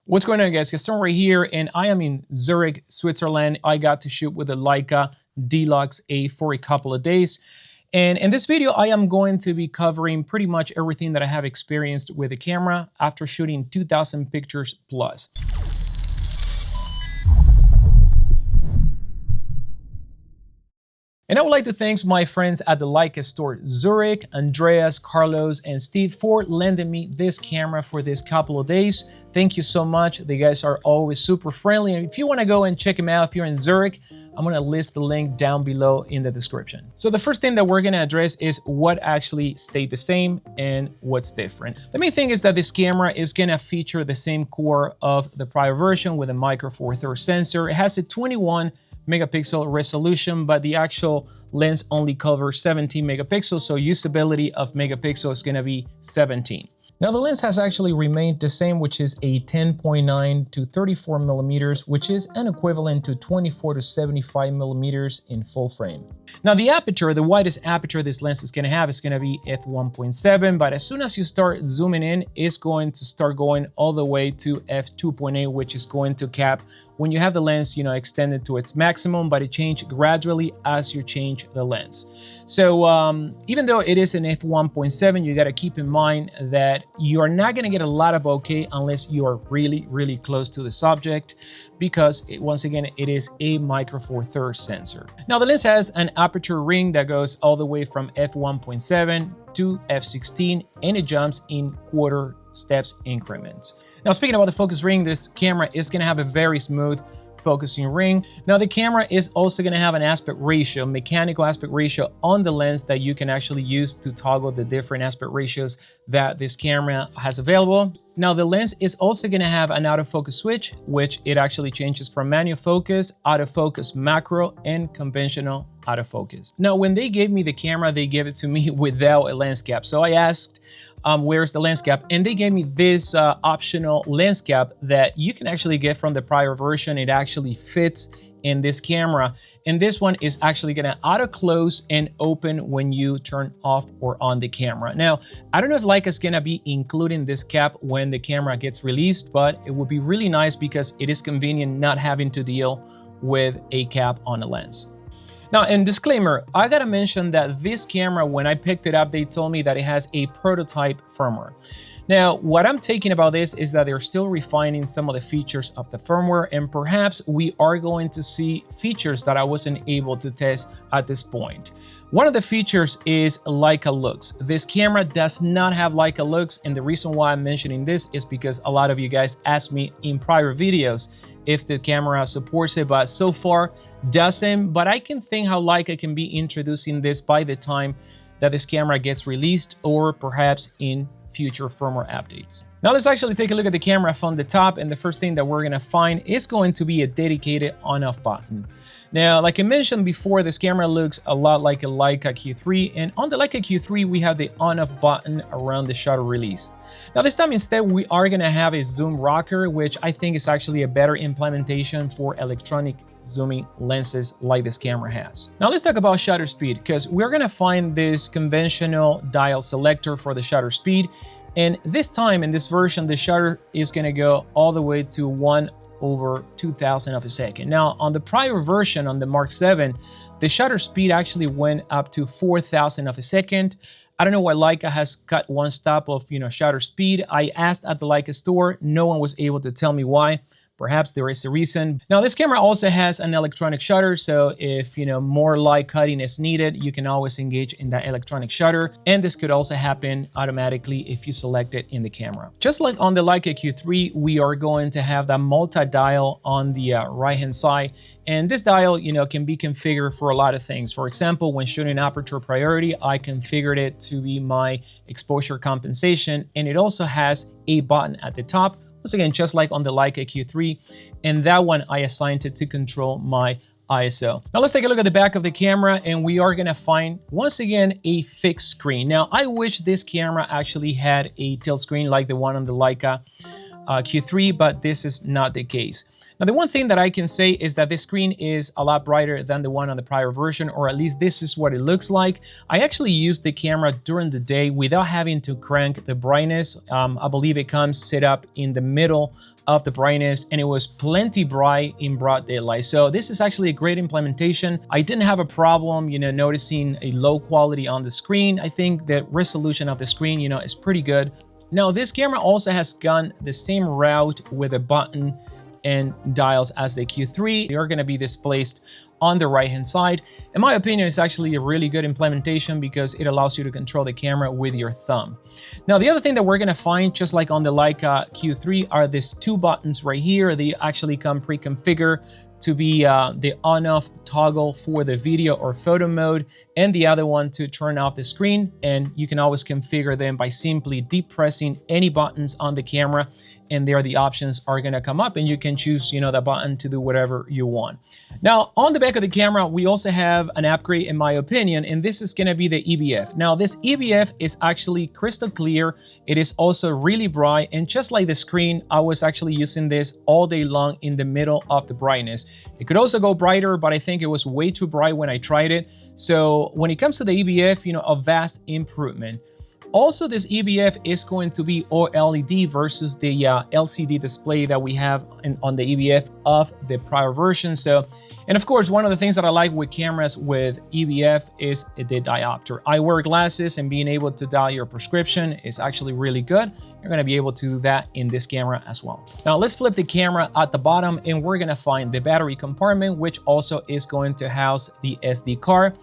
What's going on, guys? Gaston right here, and I am in Zurich, Switzerland. I got to shoot with the Leica D Lux for a couple of days. And in this video, I am going to be covering pretty much everything that I have experienced with the camera after shooting 2,000 pictures plus. And I would like to thank my friends at the Leica store Zurich, Andreas, Carlos, and Steve for lending me this camera for this couple of days. Thank you so much. The guys are always super friendly. And if you want to go and check them out, if you're in Zurich, I'm going to list the link down below in the description. So the first thing that we're going to address is what actually stayed the same and what's different. The main thing is that this camera is going to feature the same core of the prior version with a micro four thirds sensor. It has a 21 megapixel resolution, but the actual lens only covers 17 megapixels, so usability of megapixel is going to be 17. Now the lens has actually remained the same, which is a 10.9 to 34 millimeters, which is an equivalent to 24 to 75 millimeters in full frame. Now the aperture, the widest aperture this lens is going to have is going to be f1.7, but as soon as you start zooming in, it's going to start going all the way to f2.8, which is going to cap when you have the lens, extended to its maximum, but it changes gradually as you change the lens. So even though it is an f1.7, you got to keep in mind that you are not going to get a lot of bokeh unless you are really, really close to the subject, because once again, it is a micro four thirds sensor. Now the lens has an aperture ring that goes all the way from f1.7 to f16, and it jumps in quarter steps increments. Now, speaking about the focus ring, this camera is going to have a very smooth focusing ring. Now, the camera is also going to have an aspect ratio, mechanical aspect ratio on the lens that you can actually use to toggle the different aspect ratios that this camera has available. Now, the lens is also going to have an autofocus switch, which it actually changes from manual focus, autofocus macro, and conventional autofocus. Now, when they gave me the camera, they gave it to me without a lens cap. So I asked, where's the lens cap? And they gave me this optional lens cap that you can actually get from the prior version. It actually fits in this camera. And this one is actually gonna auto close and open when you turn off or on the camera. Now, I don't know if Leica's gonna be including this cap when the camera gets released, but it would be really nice because it is convenient not having to deal with a cap on the lens. Now, in disclaimer, I gotta mention that this camera, when I picked it up, they told me that it has a prototype firmware. Now, what I'm taking about this is that they're still refining some of the features of the firmware, and perhaps we are going to see features that I wasn't able to test at this point. One of the features is Leica Lux. This camera does not have Leica Lux, and the reason why I'm mentioning this is because a lot of you guys asked me in prior videos if the camera supports it, but so far doesn't. But I can think how Leica can be introducing this by the time that this camera gets released, or perhaps in future firmware updates. Now let's actually take a look at the camera from the top, and the first thing that we're going to find is going to be a dedicated on-off button. Now, like I mentioned before, this camera looks a lot like a Leica Q3, and on the Leica Q3 we have the on-off button around the shutter release. Now this time instead we are going to have a zoom rocker, which I think is actually a better implementation for electronic zooming lenses like this camera has. Now let's talk about shutter speed, because we're going to find this conventional dial selector for the shutter speed, and this time in this version the shutter is going to go all the way to 1/2000 of a second. Now on the prior version, on the Mark 7, the shutter speed actually went up to 4000 of a second. I don't know why Leica has cut one stop of shutter speed. I asked at the Leica store, no one was able to tell me why. Perhaps there is a reason. Now this camera also has an electronic shutter, so if more light cutting is needed, you can always engage in that electronic shutter, and this could also happen automatically if you select it in the camera. Just like on the Leica Q3, we are going to have that multi-dial on the right-hand side, and this dial can be configured for a lot of things. For example, when shooting aperture priority, I configured it to be my exposure compensation, and it also has a button at the top. Once again, just like on the Leica Q3, and that one I assigned it to control my ISO. Now let's take a look at the back of the camera, and we are gonna find, once again, a fixed screen. Now I wish this camera actually had a tilt screen like the one on the Leica Q3, but this is not the case. Now, the one thing that I can say is that this screen is a lot brighter than the one on the prior version, or at least this is what it looks like. I actually used the camera during the day without having to crank the brightness. I believe it comes set up in the middle of the brightness, and it was plenty bright in broad daylight. So this is actually a great implementation. I didn't have a problem, noticing a low quality on the screen. I think the resolution of the screen, is pretty good. Now, this camera also has gone the same route with a button and dials as the Q3. They are going to be displaced on the right hand side. In my opinion, it's actually a really good implementation because it allows you to control the camera with your thumb. Now, the other thing that we're going to find, just like on the Leica Q3, are these two buttons right here. They actually come pre-configured to be the on-off toggle for the video or photo mode, and the other one to turn off the screen. And you can always configure them by simply depressing any buttons on the camera, and there the options are going to come up, and you can choose, the button to do whatever you want. Now, on the back of the camera, we also have an upgrade, in my opinion, and this is going to be the EVF. Now, this EVF is actually crystal clear. It is also really bright, and just like the screen, I was actually using this all day long in the middle of the brightness. It could also go brighter, but I think it was way too bright when I tried it. So when it comes to the EVF, a vast improvement. Also, this EVF is going to be OLED versus the LCD display that we have on the EVF of the prior version. So, and of course, one of the things that I like with cameras with EVF is the diopter. I wear glasses, and being able to dial your prescription is actually really good. You're going to be able to do that in this camera as well. Now, let's flip the camera at the bottom, and we're going to find the battery compartment, which also is going to house the SD card.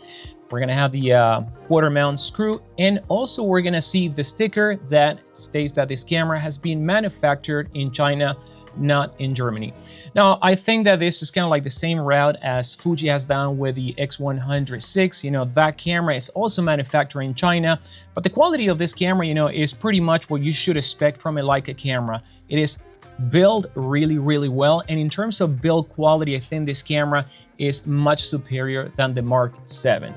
We're going to have the quarter mount screw, and also we're going to see the sticker that states that this camera has been manufactured in China, not in Germany. Now, I think that this is kind of like the same route as Fuji has done with the X100VI. That camera is also manufactured in China, but the quality of this camera, is pretty much what you should expect from a Leica camera. It is built really, really well, and in terms of build quality, I think this camera is much superior than the Mark VII.